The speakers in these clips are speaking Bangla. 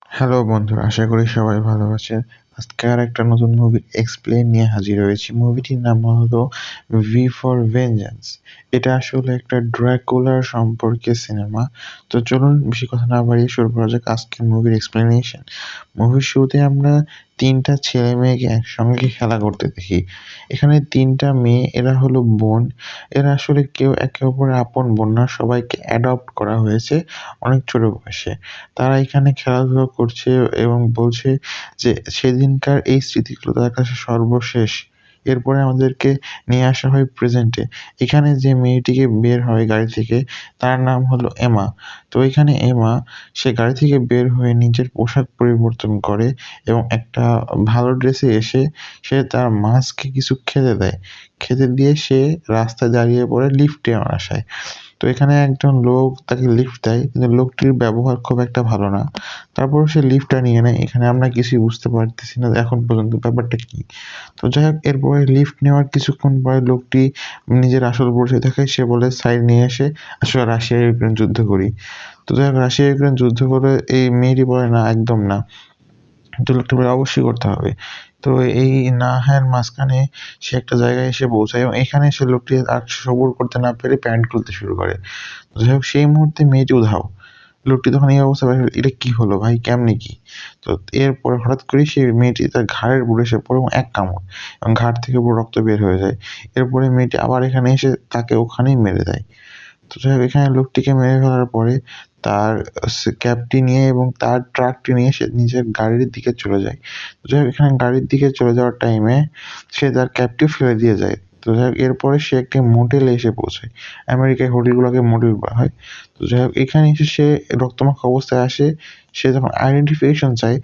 হ্যালো বন্ধুরা, আশা করি সবাই ভালো আছেন। আজকে আরেকটা নতুন মুভি এক্সপ্লেইন নিয়ে হাজির হয়েছি। মুভিটির নাম হলো 'ভি ফর ভেঞ্জান্স'। এটা আসলে একটা ড্রাকুলার সম্পর্কে সিনেমা। তো চলুন বেশি কথা না বাড়িয়ে শুরু করা যাক আজকের মুভির এক্সপ্লেনেশন। মুভির শুরুতে আমরা ৩ টা ছেলে-মেয়েকে একসঙ্গে খেলা করতে দেখি। এখানে ৩ টা মেয়ে, এরা হলো বোন। এরা আসলে কেউ একে অপরের আপন বোন না, সবাইকে অ্যাডপ্ট করা হয়েছে অনেক ছোট বয়সে। তারা এখানে খেলাধুলা করছে এবং বলছে যে সেদিনকার এই স্মৃতিগুলো তাদের কাছে সর্বশেষ। এরপরে আমাদেরকে নিয়ে আসা হয় প্রেজেন্টে। এখানে যে মেয়েটিকে বের হয় গাড়ি থেকে, তার নাম হলো এমা। তো এখানে এমা, সে গাড়ি থেকে বের হয়ে নিজের পোশাক পরিবর্তন করে এবং একটা ভালো ড্রেসে এসে সে তার মাছকে কিছু খেতে দেয়। খেতে দিয়ে সে রাস্তায় দাঁড়িয়ে পড়ে লিফটে আসায়। তো এখানে একজন লোক তাকে লিফট দেয়, কিন্তু লোকটির ব্যবহার খুব একটা ভালো না। তারপরও সে লিফটটা নিয়ে নেয়। এখানে আমরা কিছুই বুঝতে পারতেছি না এখন পর্যন্ত ব্যাপারটা কি। তো যাই হোক, এরপরে লিফট নেওয়ার কিছুক্ষণ পরে লোকটি নিজের আসল পরিচয় দেখায়। সে বলে সাইড নিয়ে এসে আসলে রাশিয়া-ইউক্রেন যুদ্ধ করি। তো যাই হোক, রাশিয়া-ইউক্রেন যুদ্ধ করে এই মেয়েটি বলে না, একদম না। তো লোকটি বলে অবশ্যই করতে হবে। তো এই না হ্যাঁর মাঝখানে সে একটা জায়গায় এসে পৌঁছায় এবং এখানে সে লোকটি আর সবুর করতে না পেরে প্যান্ট খুলতে শুরু করে। যাই হোক, সেই মুহূর্তে মেয়েটি উধাও। লোকটি তখন এই অবস্থায় ভাবে, এটা কি হলো ভাই, কেমনে কি? তো এরপরে হঠাৎ করেই সেই মেয়েটি তার ঘাড়ের উপরে এসে পড়ে এবং এক কামড় এবং ঘাড় থেকে পুরো রক্ত বের হয়ে যায়। এরপরে মেয়েটি আবার এখানে এসে তাকে ওখানেই মেরে দেয়। তো যাই হোক, এখানে লোকটিকে মেরে ফেলার পরে তার ক্যাবটি নিয়ে এবং তার ট্রাকটি নিয়ে সে নিজের গাড়ির দিকে চলে যায়। তো যাই হোক, এখানে গাড়ির দিকে চলে যাওয়ার টাইমে সে তার ক্যাবটিও ফেলে দিয়ে যায়। তো যাই হোক, এরপরে সে একটি মোটেলে এসে পৌঁছায়। আমেরিকায় হোটেলগুলোকে মোটেল বলা হয়। তো যাই হোক, এখানে এসে সে রক্তমাখা অবস্থায় আসে। সে যখন আইডেন্টিফিকেশন চায়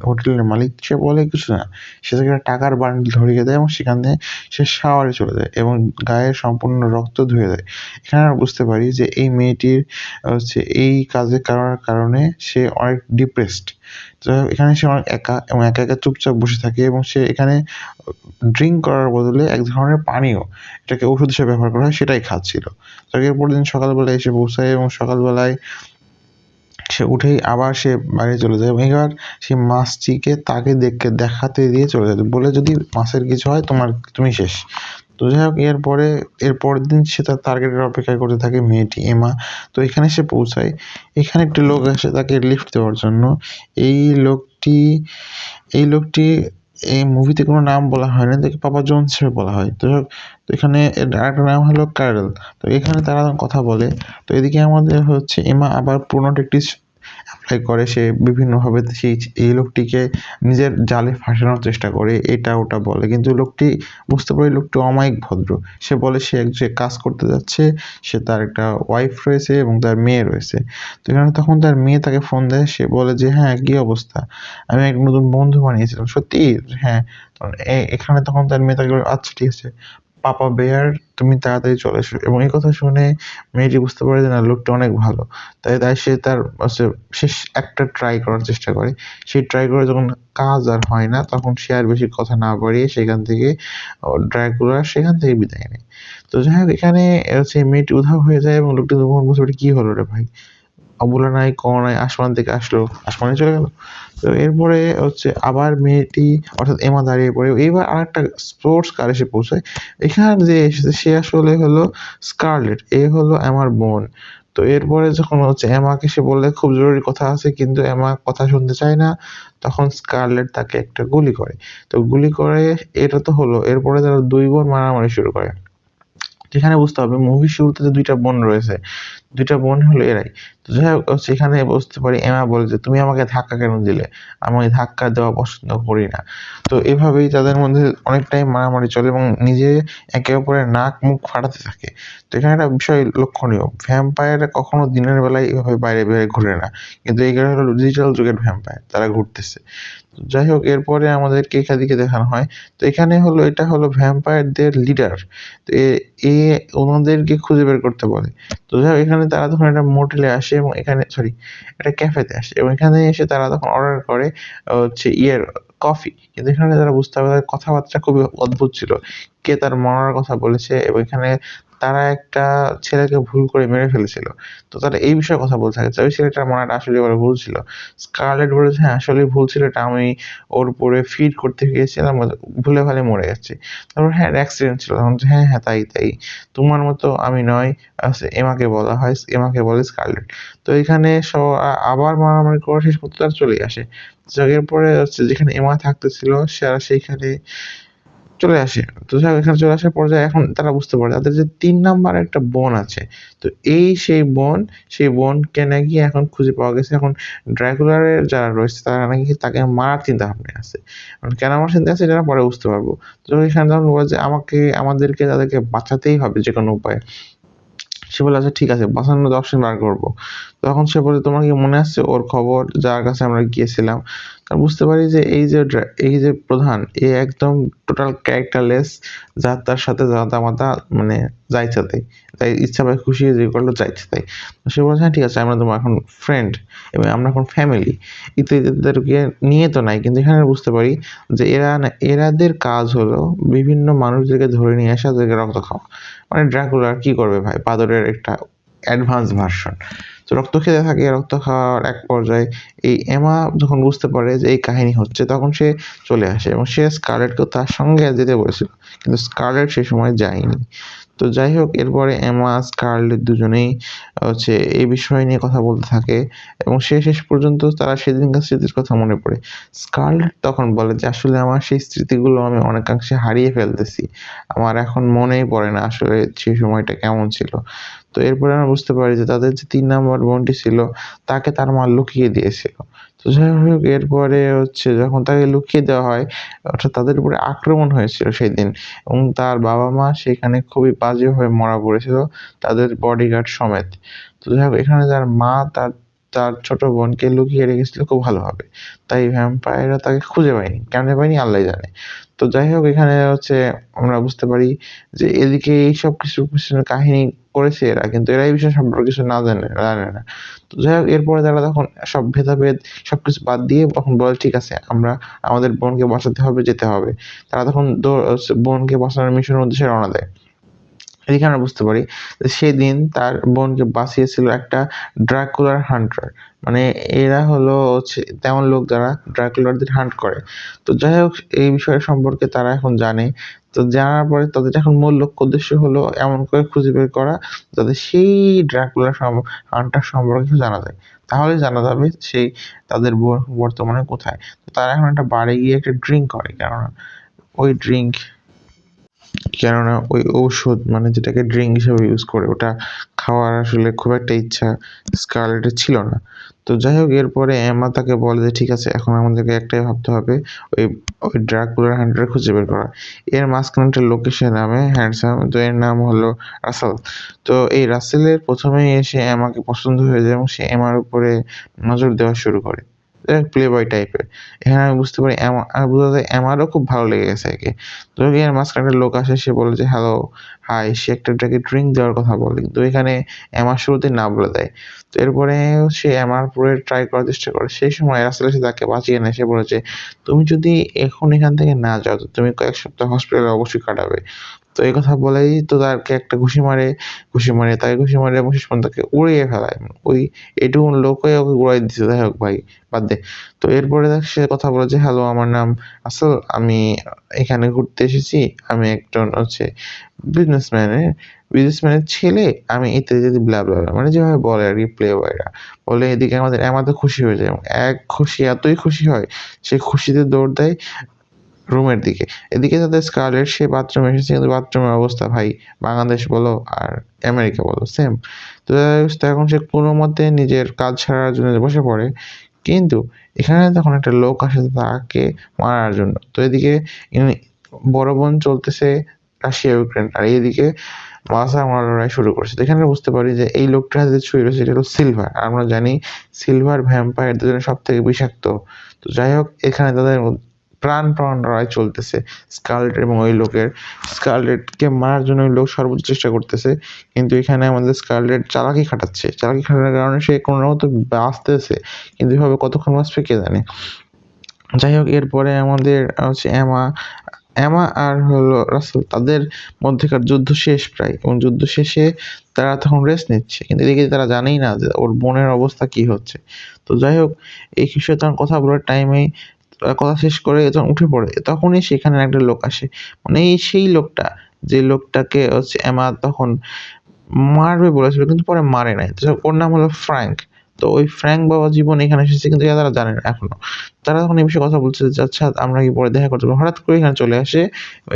হোটেলের মালিক, সে বলে কিছু না। সে তাকে একটা টাকার বান্ডিল ধরিয়ে দেয় এবং সেখান থেকে সে শাওয়ারে চলে যায় এবং গায়ের সম্পূর্ণ রক্ত ধুয়ে দেয়। এখানে আমরা বুঝতে পারি যে এই মেয়েটির এই কাজের করার কারণে সে অনেক ডিপ্রেসড। যাই হোক, এখানে সে অনেক একা এবং একা চুপচাপ বসে থাকে এবং সে এখানে ড্রিংক করার বদলে এক ধরনের পানীয়, এটাকে ওষুধ হিসেবে ব্যবহার করা হয়, সেটাই খাচ্ছিল। তো এর পরের দিন সকালবেলায় এসে পৌঁছায় এবং সকালবেলায় সে উঠেই আবার সে বাইরে চলে যায় এবং এবার সেই মাছটিকে তাকে দেখাতে দিয়ে চলে যায়। বলে, যদি মাছের কিছু হয় তুমি শেষ। তো যাই হোক, এর পরের দিন সে তার টার্গেটের অপেক্ষা করতে থাকে, মেয়েটি এমা। তো এখানে সে পৌঁছায়। এখানে একটি লোক আসে তাকে লিফট দেওয়ার জন্য। এই লোকটি এই লোকটি এই মুভিতে কোনো নাম বলা হয় না, তাকে পাপা জোন্স হিসেবে বলা হয়। তো যাই হোক, তো এখানে এর আরেকটা নাম হলো কার্ল। তো এখানে তারা কথা বলে। তো এদিকে আমাদের এমা আবার পুরনো টেকটিস এপ্লাই করে। সে বিভিন্নভাবে এই লোকটিকে নিজের জালে ফাঁসানোর চেষ্টা করে, এটা ওটা বলে। কিন্তু লোকটি বুঝতে পারে লোকটি অমায়িক ভদ্র। সে বলে সে কাজ করতে যাচ্ছে, সে তার একটা ওয়াইফ রয়েছে এবং তার মেয়ে রয়েছে। তো এখানে তখন তার মেয়ে তাকে ফোন দেয়। সে বলে যে, হ্যাঁ, কি অবস্থা? আমি এক নতুন বন্ধু বানিয়েছিলাম। সত্যি? হ্যাঁ। এখানে তখন তার মেয়ে তাকে বলে, আচ্ছা ঠিক আছে পাপা বেয়ার, তুমি তাড়াতাড়ি চলে এসো। এবং এই কথা শুনে মেয়েটি বুঝতে পারে যে না, লোকটা অনেক ভালো। তাই সে তার শেষ একটা ট্রাই করার চেষ্টা করে। সেই ট্রাই করে যখন কাজ আর হয় না, তখন সে আর বেশি কথা না বাড়িয়ে সেখান থেকে ড্রাকুলা সেখান থেকে বিদায় নেয়। তো যাই হোক, এখানে মেয়েটি উধাও হয়ে যায় এবং লোকটি তখন বুঝতে পারে, কি হলো রে ভাই? অবলা নাই, ক নাই, আসমান থেকে আসলো, আসমানে চলে গেল। তো এরপরে আবার মেয়েটি, অর্থাৎ এমা দাঁড়িয়ে পড়ে। এইবার আরেকটা স্পোর্টস কার এসে পৌঁছায়। এখানে যে এসেছে সে আসলে হলো স্কারলেট। এ হলো এমার বোন। তো এরপরে যখন এমাকে সে বললে খুব জরুরি কথা আছে, কিন্তু এমা কথা শুনতে চায় না। তখন স্কারলেট তাকে একটা গুলি করে। তো গুলি করে, এটা তো হলো। এরপরে তারা ২ বোন মারামারি শুরু করে। যেখানে বুঝতে হবে মুভির শুরুতে যে ২ টা বোন রয়েছে, ২ টা বোন হলো এরাই। তো যাই হোক, সেখানে বুঝতে পারি এমা বলে যে, তুমি আমাকে ধাক্কা কেন দিলে? আমি ধাক্কা দেওয়া পছন্দ করি না। তো এভাবেই তাদের মধ্যে অনেকটাই মারামারি চলে এবং নিজে একে অপরের নাক মুখ ফাটাতে থাকে। তো এখানে একটা বিষয় লক্ষণীয়, ভ্যাম্পায়াররা কখনো দিনের বেলায় এভাবে বাইরে ঘোরে না। কিন্তু এগুলো হলো ডিজিটাল যুগের ভ্যাম্পায়ার, তারা ঘুরতেছে। যাই হোক, এরপরে আমাদেরকে এদিকে দেখানো হয়। তো এটা হলো ভ্যাম্পায়ারদের লিডার। তো এ ওনাদেরকে খুঁজে বের করতে বলে। তো যাই হোক, এখানে তারা তখন একটা মোটেলে আসে এবং একটা ক্যাফেতে আসে এবং এখানে এসে তারা তখন অর্ডার করে কফি। কিন্তু এখানে তারা বুঝতে হবে তাদের কথাবার্তা খুবই অদ্ভুত ছিল। কে তার মরার কথা বলেছে এবং এখানে তারা একটা ছেলেকে ভুল করে মেরে ফেলেছিল। তো তারা এই বিষয়ে কথা বলতে থাকে। ওই ছেলেটার মনে হয় আসলেই ওর ভুল ছিল। স্কারলেট বলেছে, "হ্যাঁ, আসলেই ভুল ছিল এটা। আমি ওর উপরে ফিড করতে গিয়েছিলাম, ভুলে ভালে মরে গেছে।" তারপর, "হ্যাঁ, অ্যাক্সিডেন্ট ছিল।" তখন বলছে, "হ্যাঁ, হ্যাঁ, তাই। তোমার মতো আমি নই।" এমাকে বলা হয়, এমাকে বলে স্কারলেট। তো এখানে আবার মারামারি করা শেষ পর্যন্ত তারা চলেই আসে। এরপরে যেখানে এমা থাকতেছিল সেইখানে চলে আসে। তো যাই হোক, এখানে চলে আসার পর্যায়ে এখন তারা বুঝতে পারে তাদের যে ৩ নাম্বার একটা বোন আছে। তো সেই বোন, সেই বোনকে নাকি এখন খুঁজে পাওয়া গেছে। এখন ড্রাকুলার যারা রয়েছে তারা নাকি তাকে মারার চিন্তাভাবনায় আছে। এখন কেন মারার চিন্তায় আছে এটা পরে বুঝতে পারবো। তো এখানে যখন বলে যে আমাদেরকে তাদেরকে বাঁচাতেই হবে যেকোনো উপায়ে। সে বলে, "আচ্ছা ঠিক আছে, বাঁচানোর অপশন বার করব।" তখন সে বলে, "তোমার কি মনে আছে ওর খবর যার কাছে আমরা গিয়েছিলাম?" বুঝতে পারি যে এই যে প্রধান একদম টোটাল ক্যারেক্টারলেস, যার তার সাথে জাতা-মাতা মানে যা ইচ্ছা তাই। তাই ইচ্ছা পায় খুশি যে করলো যা ইচ্ছা তাই। তো সে বলছে, "হ্যাঁ ঠিক আছে, আমরা তোমার এখন ফ্রেন্ড এবং আমরা এখন ফ্যামিলি।" এদেরকে নিয়ে তো নাই। কিন্তু এখানে বুঝতে পারি যে এরাদের কাজ হলো বিভিন্ন মানুষদেরকে ধরে নিয়ে আসা, ওদেরকে রক্ত খাওয়া। মানে ড্রাকুলা কি করবে ভাই? বাদরের একটা অ্যাডভান্স ভার্সন। তো রক্ত খেতে থাকে, রক্ত খাওয়ার এক পর্যায়ে এই এমা যখন বুঝতে পারে যে এই কাহিনী হচ্ছে, তখন সে চলে আসে এবং সে স্কারলেটকেও তার সঙ্গে যেতে বলেছিল। কিন্তু স্কারলেট সে সময় যায়নি। তো যাই হোক, এরপরে এমা, স্কারলেট দুজনেই এই বিষয় নিয়ে কথা বলতে থাকে এবং শেষ পর্যন্ত তারা সেদিনকার স্মৃতির কথা মনে পড়ে। স্কারলেট তখন বলে যে, "আসলে আমার সেই স্মৃতিগুলো আমি অনেকাংশে হারিয়ে ফেলতেছি। আমার এখন মনেই পড়ে না আসলে সেই সময়টা কেমন ছিল।" তো এরপরে আমরা বুঝতে পারি যে তাদের যে ৩ নাম্বার বোনটি ছিল তাকে তার মা লুকিয়ে দিয়েছিল। তো যাই হোক, এরপরে যখন তাকে লুকিয়ে দেওয়া হয়, অর্থাৎ তাদের উপরে আক্রমণ হয়েছিল সেদিন এবং তার বাবা-মা সেখানে খুবই বাজেভাবে মারা পড়েছিল, তাদের বডিগার্ড সমেত। তো যাই হোক, এখানে তার মা তার তার ছোট বোনকে লুকিয়ে রেখেছিল খুব ভালোভাবে। তাই ভ্যাম্পায়াররা তাকে খুঁজে পায়নি। কেমনে পায়নি আল্লাহই জানে। তো যাই হোক, এখানে আমরা বুঝতে পারি যে এদিকে এইসব কিছুর পিছনে কাহিনী করেছে এরা, কিন্তু এরা এই বিষয় সম্পর্কে কিছু জানে না। তো যাই হোক, এরপরে তারা তখন সব ভেদাভেদ সবকিছু বাদ দিয়ে তখন বলে, "ঠিক আছে, আমরা আমাদের বোনকে বাঁচাতে হবে, যেতে হবে।" তারা তখন বোনকে বাঁচানোর মিশনের উদ্দেশ্যে রওনা দেয়। এদিকে আমরা বুঝতে পারি যে সেদিন তার বোনকে বাঁচিয়েছিল একটা ড্রাকুলার হান্টার। মানে এরা তেমন লোক যারা ড্রাকুলারদের হান্ট করে। তো যাই হোক, এই বিষয় সম্পর্কে তারা এখন জানে। তো জানার পরে তাদের এখন মূল লক্ষ্য উদ্দেশ্য হলো এমন করে খুঁজে বের করা যাতে সেই ড্রাকুলার হান্টার সম্পর্কে কিছু জানা যায়। তাহলেই জানা যাবে তাদের বোন বর্তমানে কোথায়। তো তারা এখন একটা বারে গিয়ে একটা ড্রিংক করে। ওই ড্রিংক কেননা ওই ঔষধ মানে যেটাকে ড্রিংক হিসেবে ইউজ করে ওটা খাওয়ার আসলে খুব একটা ইচ্ছা স্কারলেটের ছিল না। তো যাই হোক, এরপরে এমা তাকে বলে যে, "ঠিক আছে, এখন আমাদেরকে একটাই ভাবতে হবে, ওই ওই ড্রাকুলার হান্টার খুঁজে বের করা।" এর মাঝখানে একটা লোক এসে নামে হ্যান্ডসাম, তো এর নাম হলো রাসেল। তো এই রাসেলের ১ম এই এসে এমাকে পছন্দ হয়ে যায় এবং সে এমার উপরে নজর দেওয়া শুরু করে। প্লে বয় টাইপের। এখানে আমি বুঝতে পারি বোঝা যায় এমারও খুব ভালো লেগে গেছে একে। তো এর মাঝখানে একটা লোক আসে, সে বলে যে, "হ্যালো, হাই।" সে তাকে ড্রিংক দেওয়ার কথা বলে। কিন্তু এখানে এমা শুরুতেই না বলে দেয়। তো এরপরে সে এমার উপরে ট্রাই করার চেষ্টা করে। সেই সময় রাসেল এসে তাকে বাঁচিয়ে নেয়। সে বলে যে, "তুমি যদি এখন এখান থেকে না যাও, তো তুমি কয়েক সপ্তাহ হসপিটালে অবশ্যই কাটাবে।" তো এই কথা বলেই তো তাকে একটা ঘুষি মারে এবং শেষ পর্যন্ত তাকে উড়িয়ে ফেলায়। এটুকু লোকই ওকে উড়াই দিছে। যাই হোক ভাই, বাদ দে। তো এরপরে সে কথা বলে যে, "হ্যালো, আমার নাম আসল। আমি এখানে ঘুরতে এসেছি। আমি একজন বিজনেসম্যানের ছেলে। আমি ইত্যাদি ব্লা, ব্লা, ব্লা।" মানে যেভাবে বলে আরকি প্লে বয়রা। বলে এদিকে আমাদের এমা তো খুশি হয়ে যায় এবং এতই খুশি হয়, সে খুশিতে দৌড় দেয় রুমের দিকে। এদিকে তাদের স্কারলেট, সে বাথরুমে এসেছে, কিন্তু বাথরুমের অবস্থা ভাই বাংলাদেশ বলো আর আমেরিকা বলো সেম। তো এখন সে কোনমতে নিজের কাজ ছাড়ার জন্য বসে পড়ে। কিন্তু এখানে তখন একটা লোক আসে তাকে মারার জন্য। তো এদিকে বড় বোন চলতেছে রাশিয়া ইউক্রেন, আর এইদিকে মারামারি লড়াই শুরু করছে। তো এখানে বুঝতে পারি যে এই লোকটার হাতে ছুরি রয়েছে, সেটা হলো সিলভার। আমরা জানি সিলভার ভ্যাম্পায়ারদের জন্য সবথেকে বিষাক্ত। তো যাই হোক, এখানে তাদের প্রাণপণ লড়াই চলতেছে স্কারলেট এবং ওই লোকের। স্কারলেটকে মারার জন্য ওই লোক সর্বোচ্চ চেষ্টা করতেছে। কিন্তু এখানে আমাদের স্কারলেট চালাকি খাটাচ্ছে। চালাকি খাটানোর কারণে সে কোনরমতে বাঁচতেছে। কিন্তু এভাবে কতক্ষণ বাঁচবে কে জানে। যাই হোক, এরপরে আমাদের এমা এমা আর হলো রাসেল তাদের মধ্যেকার যুদ্ধ শেষ প্রায়, এবং যুদ্ধ শেষে তারা তখন রেস্ট নিচ্ছে। কিন্তু এদিকে তারা জানেই না যে ওর বোনের অবস্থা কি হচ্ছে। তো যাই হোক, এই বিষয়ে তখন কথা বলার টাইমেই কথা শেষ করে যখন উঠে পড়ে, তখনই সেখানে একটা লোক আসে। মানে এই সেই লোকটা, যে লোকটাকে হচ্ছে এমা তখন মারবে বলেছিল কিন্তু পরে মারে নাই। তো ওর নাম হলো ফ্র্যাঙ্ক। তো ওই ফ্র্যাঙ্ক বাবা জীবন এখানে এসেছে, কিন্তু এটা তারা জানে না এখনো। তারা তখন এই বিষয়ে কথা বলছে যে, "আচ্ছা আমরা কি পরে দেখা করতে পারবো?" হঠাৎ করে এখানে চলে আসে।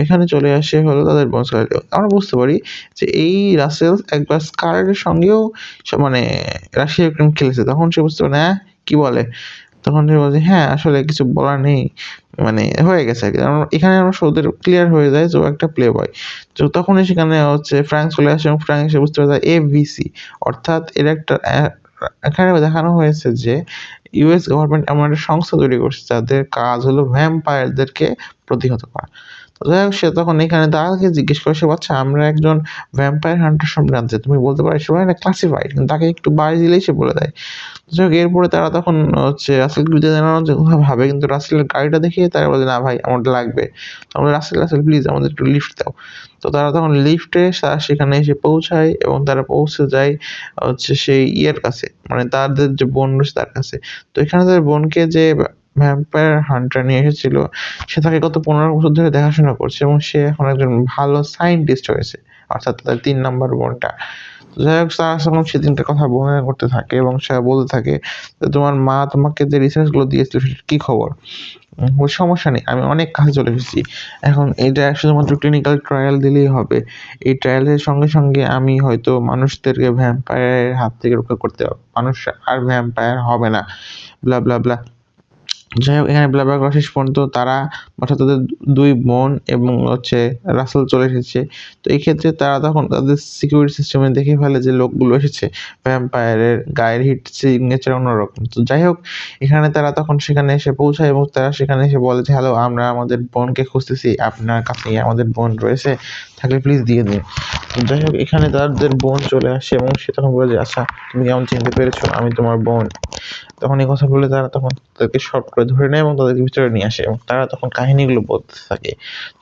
এখানে চলে আসে হলো তাদের বস। আমরা বুঝতে পারি যে এই রাসেল একবার স্কারলেটের সঙ্গেও মানে রাশিয়ার গেম খেলেছে। তখন সে বুঝতে পারে, "হ্যাঁ, কি বলে?" তখন সে বলে যে, "হ্যাঁ, আসলে কিছু বলার নেই। মানে হয়ে গেছে আরকি।" এখানে আমরা ওদের ক্লিয়ার হয়ে যায় যে ও একটা প্লে বয়। তো তখনই সেখানে হচ্ছে ফ্রাঙ্ক চলে আসে এবং ফ্রাঙ্ক এসে বুঝতে পারে এভিসি, অর্থাৎ এর একটা এখানে দেখানো হয়েছে যে ইউএস গভর্নমেন্ট এমন একটা সংস্থা তৈরি করছে যাদের কাজ হলো ভ্যাম্পায়ারদেরকে প্রতিহত করা। তো যাই হোক, সে তখন এখানে তাকে জিজ্ঞেস করে, সে "আচ্ছা আমরা একজন ভ্যাম্পায়ার হান্টার সম্পর্কে জানতে চাই। তুমি বলতে পারো?" সে বলে, "না, ক্লাসিফাইড।" কিন্তু তাকে একটু বাড়ি দিলেই সে বলে দেয়। যাই হোক, এরপরে তারা তখন হচ্ছে রাসেলকে বিদায় জানানোর কথা ভাবে, কিন্তু রাসেলের গাড়িটা দেখে তারা বলে, "না ভাই, আমার লাগবে।" তো আমরা, "রাসেল প্লিজ আমাদের একটু লিফট দাও।" তো তারা তখন লিফটে সেখানে এসে পৌঁছায় এবং তারা পৌঁছে যায় হচ্ছে সেই ইয়ের কাছে, মানে তাদের যে বোন রয়েছে তার কাছে। তো এখানে তাদের বোনকে যে ভ্যাম্পায়ার হান্টার নিয়ে এসেছিল, সে তাকে গত ১৫ বছর ধরে দেখাশোনা করছে এবং সে এখন একজন ভালো সায়েন্টিস্ট হয়েছে। অর্থাৎ তাদের ৩ নাম্বার বোনটা। যাই হোক, তারা যখন সেদিনটার কথা বর্ণনা করতে থাকে এবং সে বলতে থাকে যে, "তোমার মা তোমাকে যে রিসার্চ গুলো দিয়েছিল সেটার কি খবর?" বলে, "সমস্যা নেই। আমি অনেক কাছে চলে এসেছি। এখন এটা শুধুমাত্র ক্লিনিক্যাল ট্রায়াল দিলেই হবে। এই ট্রায়ালের সঙ্গে, সঙ্গে আমি হয়তো মানুষদেরকে ভ্যাম্পায়ারের হাত থেকে রক্ষা করতে পারব। মানুষ আর ভ্যাম্পায়ার হবে না।" ব্লা, ব্লা, ব্লা। যাই হোক, এখানে ব্লাবলা করা শেষ পর্যন্ত তারা, অর্থাৎ তাদের ২ বোন এবং হচ্ছে রাসেল চলে এসেছে। তো এই ক্ষেত্রে তারা তখন তাদের সিকিউরিটি সিস্টেমে দেখে ফেলে যে লোকগুলো এসেছে ভ্যাম্পায়ারের গায়ের হিট সিগনেচার অন্যরকম। তো যাই হোক, এখানে তারা তখন সেখানে এসে পৌঁছায় এবং তারা সেখানে এসে বলে যে, "হ্যালো, আমরা আমাদের বোনকে খুঁজতেছি। আপনার কাছেই আমাদের বোন রয়েছে। থাকলে প্লিজ দিয়ে দিন।" তো যাই হোক, এখানে তাদের বোন চলে আসে এবং সে তখন বলে যে, "আচ্ছা, তুমি কেমন চিনতে পেরেছো? আমি তোমার বোন।" তখন এই কথা বলে তারা তখন তাদেরকে শর্ট করে ধরে নেয় এবং তাদেরকে ভিতরে নিয়ে আসে এবং তারা তখন কাহিনীগুলো বলতে থাকে।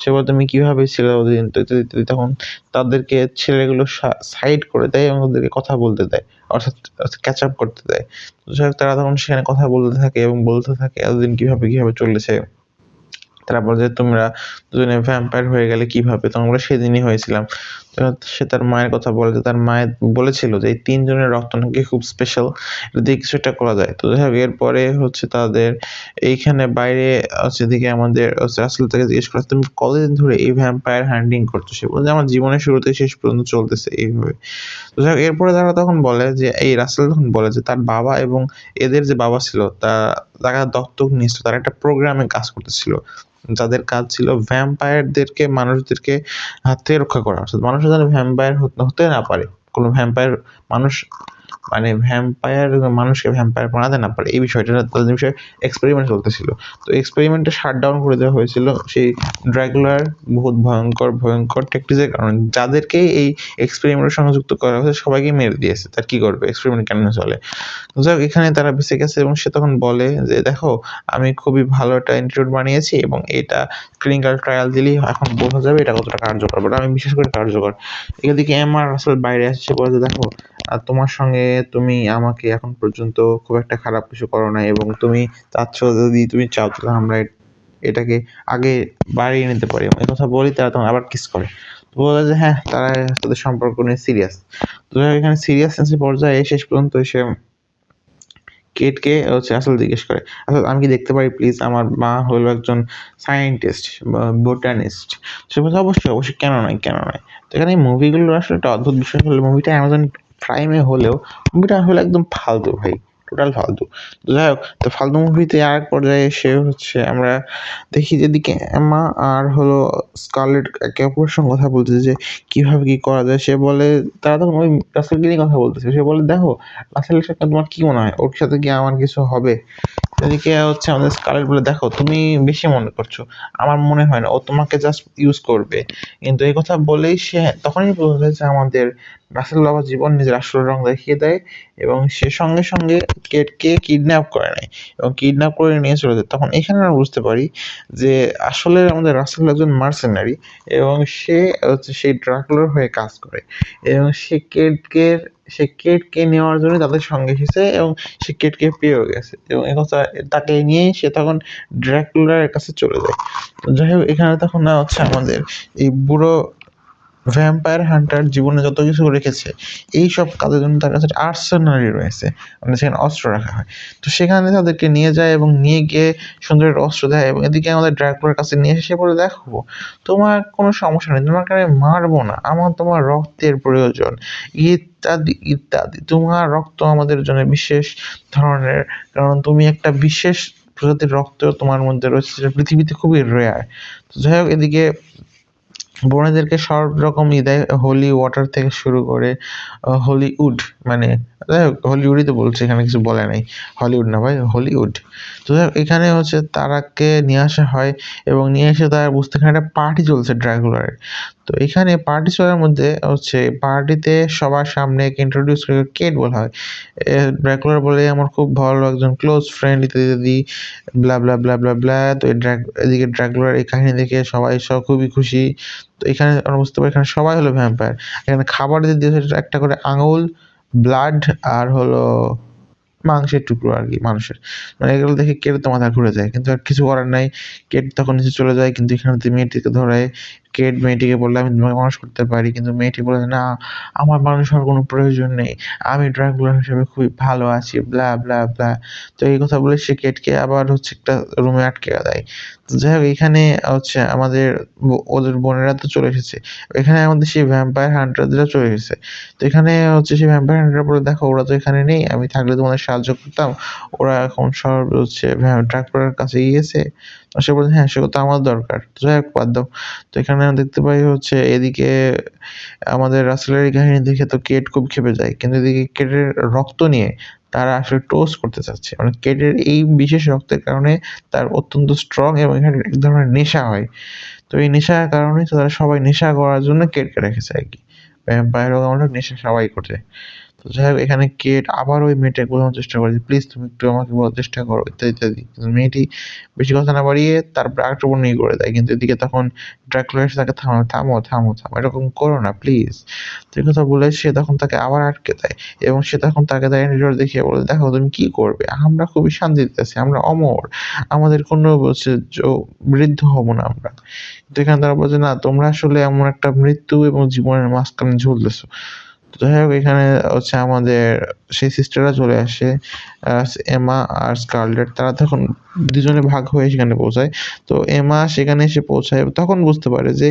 সে বলে, "তুমি কিভাবে ছিলে ওদিন?" তো ইত্যাদি, ইত্যাদি। তখন তাদেরকে ছেলেগুলো সাইড করে দেয় এবং ওদেরকে কথা বলতে দেয়। অর্থাৎ ক্যাচ আপ করতে দেয়। তো যাই হোক, তারা তখন সেখানে কথা বলতে থাকে এবং বলতে থাকে এতদিন কিভাবে, কিভাবে চলেছে। তারা বলে যে, "তোমরা দুজনে ভ্যাম্পায়ার হয়ে গেলে কিভাবে?" তো আমরা সেদিনই হয়েছিলাম। তো সে তার মায়ের কথা বলে যে তার মায়ের বলেছিল যে এই ৩ জনের রক্ত নাকি খুব স্পেশাল। এটা দিয়ে কিছু একটা করা যায়। তো যাই হোক, এরপরে হচ্ছে তাদের এইখানে বাইরে এদিকে আমাদের রাসেল তাকে জিজ্ঞেস করে, "তুমি কতদিন ধরে এই ভ্যাম্পায়ার হান্টিং করছো?" সে বলে যে, "আমার জীবনের শুরু থেকে শেষ পর্যন্ত চলতেছে এইভাবে।" তো যাই হোক, এরপরে তারা তখন বলে যে এই রাসেল তখন বলে যে তার বাবা এবং এদের যে বাবা ছিল তারা দত্তক নিয়েছিল। তারা একটা প্রোগ্রামে কাজ করতেছিল। যাদের কাজ ছিল ভ্যাম্পায়ারদেরকে, মানুষদেরকে হাত থেকে রক্ষা করা। অর্থাৎ মানুষরা যেন ভ্যাম্পায়ার হতে না পারে। কোন ভ্যাম্পায়ার মানুষ, মানে ভ্যাম্পায়ার মানুষকে ভ্যাম্পায়ার বানাতে না পারে। এই বিষয়টা তাদের বিষয়ে এক্সপেরিমেন্ট চলতেছিল। তো এক্সপেরিমেন্টটা শাটডাউন করে দেওয়া হয়েছিল সেই ড্রাকুলার বহুত ভয়ঙ্কর, ভয়ঙ্কর ট্যাকটিক্সের কারণে। যাদেরকে এই এক্সপেরিমেন্টের সঙ্গে যুক্ত করা হয়েছে সবাইকে মেরে দিয়েছে। তার কি করবে? এক্সপেরিমেন্ট কেন চলে? যাই হোক, এখানে তারা বেঁচে গেছে এবং সে তখন বলে যে, "দেখো, আমি খুবই ভালো একটা অ্যান্টিডোট বানিয়েছি এবং এটা ক্লিনিক্যাল ট্রায়াল দিলেই এখন বোঝা যাবে এটা কতটা কার্যকর। বাট আমি বিশ্বাস করি কার্যকর।" এদিকে এমা রাসেল বাইরে আসছে, বলে যে, "দেখো, তোমার সঙ্গে তুমি আমাকে এখন পর্যন্ত খুব একটা খারাপ কিছু করো নাই এবং তুমি চাচ্ছ, যদি তুমি চাও তাহলে আমরা এটাকে আগে বাড়িয়ে নিতে পারি।" এই কথা বলেই তারা তখন আবার কিস করে। তো বলে যে হ্যাঁ, তারা তাদের সম্পর্ক নিয়ে সিরিয়াস। তো এখানে সিরিয়াসনেস এর পর্যায়ে শেষ পর্যন্ত এসে কেটকে হচ্ছে আসলে জিজ্ঞেস করে, "আসলে আমি কি দেখতে পারি প্লিজ? আমার মা হলো একজন সায়েন্টিস্ট বা বোটানিস্ট।" সে বলছে, "অবশ্যই, অবশ্যই, কেন নয়, কেন নয়?" তো এখানে এই মুভিগুলোর আসলে একটা অদ্ভুত বিষয় হলো, মুভিটা অ্যামাজন প্রাইমে হলেও মুভিটা আসলে একদম ফালতু ভাই। টোটাল ফালতু। তো যাই হোক, তো ফালতু মুভিতে আরেক পর্যায়ে এসে হচ্ছে আমরা দেখি যে এদিকে এমা আর হলো স্কারলেট একে অপরের সঙ্গে কথা বলতেছে যে কিভাবে কি করা যায়। সে বলে, তারা তখন ওই রাসেলকে নিয়ে কথা বলতেছে। সে বলে, "দেখো, রাসেলের সাথে তোমার কি মনে হয়? ওর সাথে কি আমার কিছু হবে?" এদিকে হচ্ছে আমাদের স্কারলেট বলে, "দেখো, তুমি বেশি মনে করছো। আমার মনে হয় না। ও তোমাকে জাস্ট ইউজ করবে।" কিন্তু এই কথা বলেই সে তখনই বোঝা যায় যে আমাদের রাসেল বাবা জীবন নিজের আসল রং দেখিয়ে দেয় এবং সে সঙ্গে সঙ্গে কেটকে কিডন্যাপ করে নেয় এবং কিডন্যাপ করে নিয়ে চলে যায়। তখন এখানে আমরা বুঝতে পারি যে আসলে আমাদের রাসেল একজন মার্সেনারি এবং সে হচ্ছে সেই ড্রাকুলার হয়ে কাজ করে এবং সে কেটকে নেওয়ার জন্য তাদের সঙ্গে এসেছে এবং সে কেটকে পেয়েও গেছে এবং একথা তাকে নিয়েই সে তখন ড্রাকুলার কাছে চলে যায়। তো যাই হোক এখানে তখন না হচ্ছে আমাদের এই বুড়ো ভ্যাম্পায়ার হান্টার জীবনে যত কিছু রেখেছে এইসব কাজের জন্য তার কাছে আর্সেনারি রয়েছে, মানে সেখানে অস্ত্র রাখা হয়। তো সেখানে তাদেরকে নিয়ে যায় এবং নিয়ে গিয়ে সুন্দর একটা অস্ত্র দেয় এবং এদিকে আমাদের ড্রাকুলার কাছে নিয়ে এসে বলে, দেখো তোমার কোনো সমস্যা নেই, তোমাকে আমি মারবো না, আমার তোমার রক্তের প্রয়োজন, ইত্যাদি ইত্যাদি। তোমার রক্ত আমাদের জন্য বিশেষ ধরনের, কারণ তুমি একটা বিশেষ প্রজাতির রক্ত তোমার মধ্যে রয়েছে যেটা পৃথিবীতে খুবই রেয়ার। তো যাই হোক এদিকে বনেদেরকে সব রকম দেয়, হোলি ওয়াটার থেকে শুরু করে হলিউড, মানে যাই হোক হলিউডই তো বলছে, এখানে কিছু বলে নাই, হলিউড না ভাই, হলিউড। তো যাই হোক এখানে হচ্ছে তারাকে নিয়ে আসা হয় এবং নিয়ে এসে তারা বুঝতে এখানে একটা পার্টি চলছে ড্রাকুলারের। তো এখানে পার্টি চলার মধ্যে হচ্ছে পার্টিতে সবার সামনে ইন্ট্রোডিউস করে কেট বলা হয়। ড্রাকুলার বলে আমার খুব ভালো একজন ক্লোজ ফ্রেন্ড ইত্যাদি ইত্যাদি, ব্লা ব্লা ব্লা ব্লা ব্লা। তো এদিকে ড্রাকুলার এই কাহিনী দেখে সবাই খুবই খুশি। তো এখানে আমরা বুঝতে পারি এখানে সবাই হলো ভ্যাম্পায়ার। এখানে খাবার দিয়েছে একটা করে আঙুল, ব্লাড আর হলো মাংসের টুকরো আরকি মানুষের। মানে এগুলো দেখে কেটের তো মাথা ঘুরে যায়। কিন্তু আর কিছু করার নাই। কেট তখন নিচে চলে যায়। কিন্তু এখানে মেয়েটিকে ধরায়। কেট মেয়েটিকে বললে, "আমি তোমাকে মানুষ করতে পারি।" কিন্তু মেয়েটি বলে, "না, আমার মানুষ হওয়ার কোনো প্রয়োজন নেই। আমি ড্রাকুলা হিসেবে খুবই ভালো আছি।" ব্লা, ব্লা, ব্লা। তো এই কথা বলে সে কেটকে আবার হচ্ছে একটা রুমে আটকে দেয়। তো যাই হোক এখানে হচ্ছে আমাদের ওদের বোনেরা তো চলে এসেছে। এখানে আমাদের সেই ভ্যাম্পায়ার হান্টারদেরও চলে এসেছে। তো এখানে হচ্ছে সেই ভ্যাম্পায়ার হান্টার বলে, "দেখো ওরা তো এখানে নেই। আমি থাকলে তোমাদের সাহায্য করতাম। ওরা এখন সব হচ্ছে ড্রাকুলার কাছে গিয়েছে।" তো সে বলে, "হ্যাঁ, সেগুলো তো আমার দরকার।" তো যাই হোক বাদ দাও। তো এখানে আমরা দেখতে পাই হচ্ছে এদিকে আমাদের রাসেলের এই কাহিনী দেখে তো কেট খুব ক্ষেপে যায়। কিন্তু এদিকে কেটের রক্ত নিয়ে তারা আসলে টোস্ট করতে চাচ্ছে। মানে কেটের এই বিশেষ রক্তের কারণে তার অত্যন্ত স্ট্রং এবং এখানে এক ধরনের নেশা হয়। তো এই নেশার কারণেই তো তারা সবাই নেশা করার জন্য কেটকে রেখেছে আরকি। ভ্যাম্পায়ার হোক আমরা নেশা সবাই করে। তো যাই হোক এখানে কেট আবার ওই মেয়েটাকে বোঝানোর চেষ্টা করে যে, "প্লিজ তুমি একটু আমাকে বোঝার চেষ্টা করো" ইত্যাদি, ইত্যাদি। কিন্তু মেয়েটি বেশি কথা না বাড়িয়ে তারপরে আক্রমণই করে দেয়। কিন্তু এদিকে তখন ড্রাকুলা এসে তাকে থামায়, "থামো, থামো, থামো। এরকম করো না প্লিজ।" তো এই কথা বলে সে তখন তাকে আবার আটকে দেয় এবং সে তখন তাকে ডাইনোসর দেখিয়ে বলে, "দেখো তুমি কি করবে? আমরা খুবই শান্তিতে আছি। আমরা অমর। আমাদের কোনো হচ্ছে বৃদ্ধ হব না আমরা।" কিন্তু এখানে তারা বলছে, "না, তোমরা আসলে এমন একটা মৃত্যু এবং জীবনের মাঝখানে ঝুলতেছো।" তো যাই হোক এখানে হচ্ছে আমাদের সেই সিস্টাররা চলে আসে। আ এমা আর স্কারলেট, তারা তখন দুজনে ভাগ হয়ে সেখানে পৌঁছায়। তো এমা সেখানে এসে পৌঁছায় তখন বুঝতে পারে যে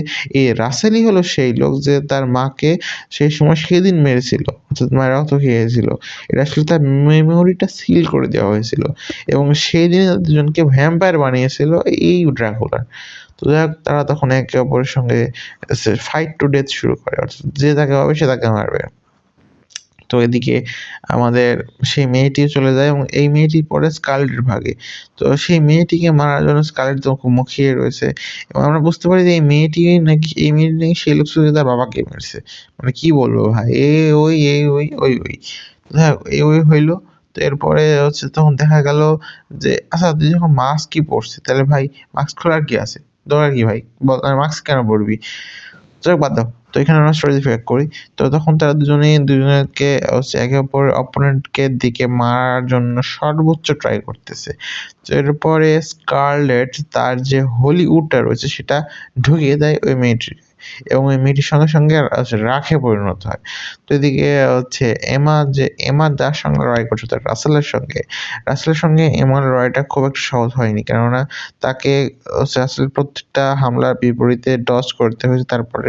রাসেলই হলো সেই লোক যে তার মাকে সেই সময় সেদিন মেরেছিল। অর্থাৎ মায়ের রক্ত খেয়েছিল। এটা আসলে তার মেমোরিটা সিল করে দেওয়া হয়েছিল এবং সেইদিনই তাদের দুজনকে ভ্যাম্পায়ার বানিয়েছিল এই ড্রাকুলা। তো যাই হোক তারা তখন একে অপরের সঙ্গে ফাইট টু ডেথ শুরু করে। অর্থাৎ যে যাকে পাবে সে তাকে মারবে। তো এদিকে আমাদের সেই মেয়েটিও চলে যায় এবং এই মেয়েটি পরে স্কারলেটের ভাগে। তো সেই মেয়েটিকে মারার জন্য স্কারলেট তো মুখিয়ে রয়েছে এবং আমরা বুঝতে পারি যে এই মেয়েটি নাকি সেই লোক ছিল যে তার বাবাকে মেরেছে। মানে কি বলবো ভাই? ওই। যাই হোক এই ওই হইলো। তো এরপরে হচ্ছে তখন দেখা গেল যে আচ্ছা তুই যখন মাস্কই পড়ছিস তাহলে ভাই মাস্ক খোলার কি আছে? দরকার কি ভাই? বল আর মাস্ক কেন পড়বি? যাই হোক বাদ দাও। তো এখানে আমরা স্টোরি ব্যাক করি। তো তখন তারা দুজনকে হচ্ছে একে অপরের অপোনেন্টকে দিকে মারার জন্য সর্বোচ্চ ট্রাই করতেছে। তো এরপরে স্কারলেট তার যে হোলি উডটা রয়েছে সেটা ঢুকিয়ে দেয় ওই মেয়েটির এবং ওই মেয়েটির সঙ্গে সঙ্গে রাখে পরিণত হয়। তো এদিকে হচ্ছে এমা যার সঙ্গে লড়াই করছে তার রাসেলের সঙ্গে এমার লড়াইটা খুব একটা সহজ হয়নি। কেননা তাকে হচ্ছে আসলে প্রত্যেকটা হামলার বিপরীতে ডজ করতে হয়েছে, তারপরে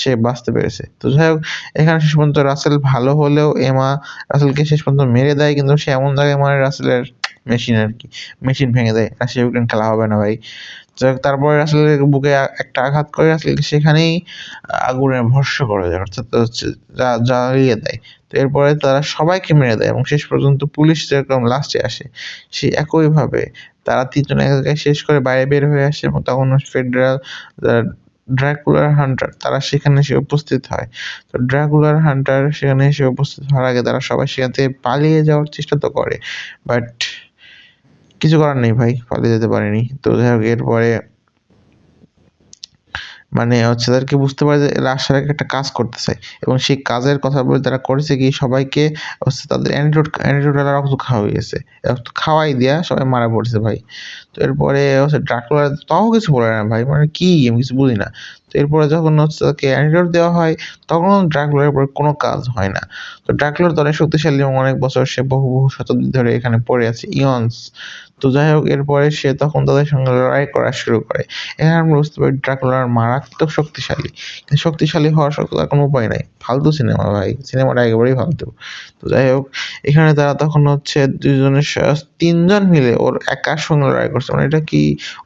সে বাঁচতে পেরেছে। তো যাই হোক এখানে শেষ পর্যন্ত রাসেল ভালো হলেও এমা রাসেলকে শেষ পর্যন্ত মেরে দেয়, কিন্তু সে এমন জায়গায় মারে রাসেলের মেশিন আরকি। মেশিন ভেঙে দেয়। রাশিয়া ইউক্রেন খেলা হবে না ভাই। যাই হোক তারপরে রাসেলের বুকে একটা আঘাত করে রাসেলকে সেখানেই আগুনে ভস্ম করে দেয়। অর্থাৎ হচ্ছে জ্বালিয়ে দেয়। তো এরপরে তারা সবাইকে মেরে দেয় এবং শেষ পর্যন্ত পুলিশ যেরকম লাস্টে আসে, সে একইভাবে তারা ৩ জন এক জায়গায় শেষ করে বাইরে বের হয়ে আসে এবং তখন ফেডারেল আ ড্রাকুলার হান্টার তারা সেখানে এসে উপস্থিত হয়। তো ড্রাকুলার হান্টার সেখানে এসে উপস্থিত হওয়ার আগে তারা সবাই সেখান থেকে পালিয়ে যাওয়ার চেষ্টা তো করে, বাট কিছু করার নেই ভাই, পালিয়ে যেতে পারেনি। তো যাই হোক এরপরে মানে হচ্ছে তাদেরকে বুঝতে পারে যে এরা আসলে একটা কাজ করতে চায়, এবং সেই কাজের কথা বলে তারা করেছে কি সবাইকে হচ্ছে তাদের অ্যান্টিডোট রক্ত খাওয়া হয়ে গেছে, রক্ত খাওয়াই দিয়া সবাই মারা পড়ছে ভাই। তো এরপরে হচ্ছে ড্রাকুলা তাও কিছু বলে না ভাই, মানে কি আমি কিছু বুঝি না। তো এরপরে যখন হচ্ছে তাকে অ্যান্টিডোট দেওয়া হয় তখন ড্রাকুলার উপরে কোনো কাজ হয় না। তো ড্রাকুলার তো অনেক শক্তিশালী এবং অনেক বছর সে বহু শতাব্দী ধরে এখানে পড়ে আছে, ইয়ন্স। তো যাই হোক এরপরে সে তখন তাদের সঙ্গে লড়াই করা শুরু করে। এখানে আমরা বুঝতে পারি ড্রাকুলার মারাত্মক শক্তিশালী, কিন্তু শক্তিশালী হওয়ার সত্ত্বেও তার কোনো উপায় নাই। ফালতু সিনেমা ভাই, সিনেমাটা একেবারেই ফালতু। তো যাই হোক এখানে তারা তখন হচ্ছে তিনজন মিলে ওর একার সঙ্গে লড়াই করছে, মানে এটা কি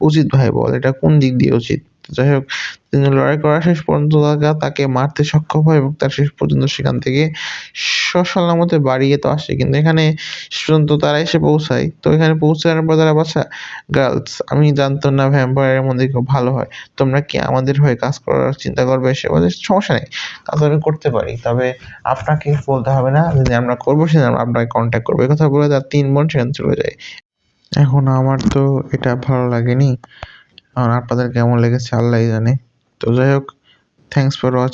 উচিত ভাই বল, এটা কোন দিক দিয়ে উচিত? যাই হোক তিনজন লড়াই করা শেষ পর্যন্ত তাকে মারতে সক্ষম হয় এবং তার শেষ পর্যন্ত সেখান থেকে সসলামতে বাড়িয়ে তো আসে, কিন্তু এখানে শেষ পর্যন্ত তারা এসে পৌঁছায়। তো এখানে পৌঁছানোর পর তারা বাচ্চা গার্লস, আমি জানতাম না ভ্যাম্পায়ারের মধ্যে কেউ ভালো হয়, তোমরা কি আমাদের হয়ে কাজ করার চিন্তা করবে? সে বলে সমস্যা নেই, কাজ আমি করতে পারি, তবে আপনাকে বলতে হবে না, যদি আমরা করবো সেদিন আমরা আপনাকে কন্ট্যাক্ট করবো। এই কথা বলে তার ৩ বোন সেখানে চলে যায়। এখন আমার তো এটা ভালো লাগেনি, আর আপনাদের কেমন লেগেছে আল্লাহই জানে। তো যাই হোক, থ্যাংকস ফর ওয়াচিং।